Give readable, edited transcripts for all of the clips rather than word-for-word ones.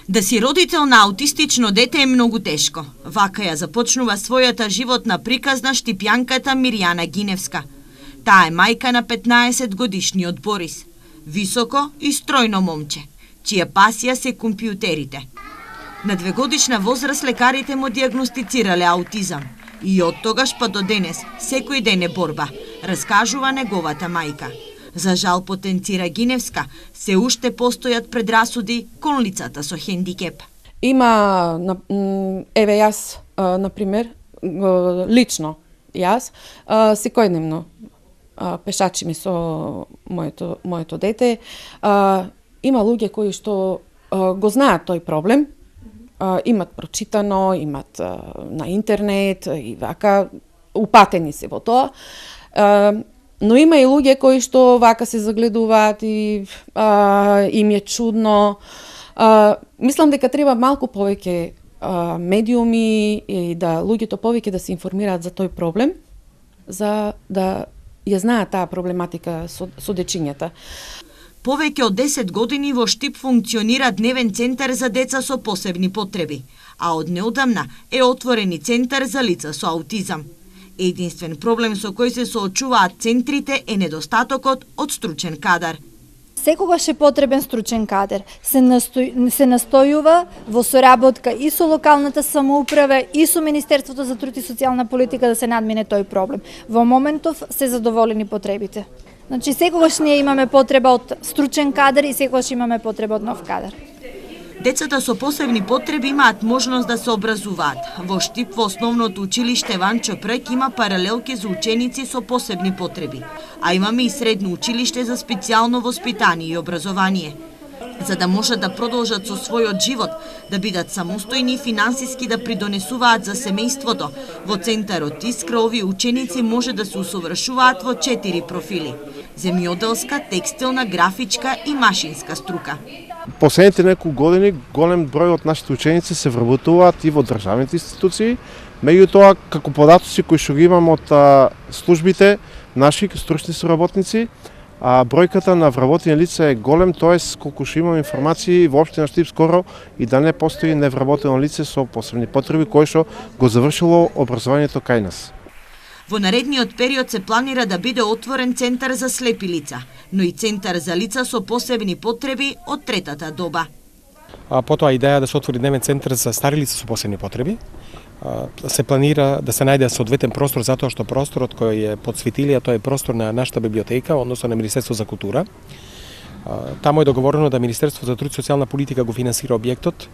Да си родител на аутистично дете е многу тешко. Вака ја започнува својата животна приказна штипјанката Мирјана Гиневска. Таа е мајка на 15-годишниот Борис. Високо и стројно момче, чија пасија се компјутерите. На 2-годишна возраст лекарите му диагностицирале аутизам. И од тогаш па до денес, секој ден е борба, раскажува неговата мајка. За жал, потенцира Гиневска, се уште постојат предрасуди кон лицата со хендикеп. Има, еве јас, например, лично јас, секојдневно пешачиме со моето дете. Има луѓе кои што го знаат тој проблем, имат прочитано, имат на интернет и вака, упатени се во тоа. Но има и луѓе кои што вака се загледуваат и им е чудно. Мислам дека треба малку повеќе медиуми и да луѓето повеќе да се информираат за тој проблем, за да ја знаат таа проблематика со дечињата. Повеќе од 10 години во Штип функционира дневен центар за деца со посебни потреби, а од неодамна е отворен и центар за лица со аутизам. Единствен проблем со кој се соочуваат центрите е недостатокот од стручен кадар. Секогаш е потребен стручен кадар. Се настојува во соработка и со локалната самоуправа и со Министерството за труд и социјална политика да се надмине тој проблем. Во моментов се задоволени потребите. Значи секогаш ние имаме потреба од стручен кадар и секогаш имаме потреба од нов кадар. Децата со посебни потреби имаат можност да се образуваат. Во Штип, во основното училиште Ванчо Прек има паралелки за ученици со посебни потреби, а имаме и средно училиште за специјално воспитание и образование. За да можат да продолжат со својот живот, да бидат самостојни и финансиски да придонесуваат за семејството, во центарот Искра овие ученици може да се усовршуваат во 4 профили: земјоделска, текстилна, графичка и машинска струка. Последните неколку години голем број од нашите ученици се вработуваат и во државните институции, меѓутоа како податоци кои што ги имам од службите, наши стручни соработници, бројката на вработени лица е голем, тоест колку што имам информации во општина Штип скоро и да не постои невработено лице со посебни потреби кое што го завршило образованието кај нас. Во наредниот период се планира да биде отворен центар за слепи лица, но и центар за лица со посебни потреби од третата доба. Потоа идеја да се отвори дневен центар за стари лица со посебни потреби. Се планира да се најде соодветен простор затоа што просторот кој е под Светилија, тој е простор на нашата библиотека, односно на Министерство за култура. Таму е договорено да Министерство за труд и социјална политика го финансира објектот,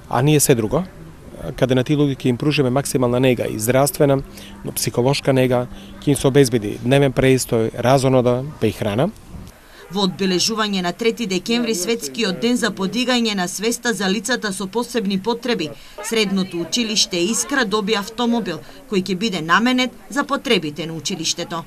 а ние се друго, каде на тие луѓе ќе им пружиме максимална нега и здравствена, но психолошка нега, ќе им се обезбеди дневен престој, разонода, па и храна. Во одбележување на 3 декември светскиот ден за подигање на свеста за лицата со посебни потреби, средното училиште Искра доби автомобил кој ќе биде наменет за потребите на училиштето.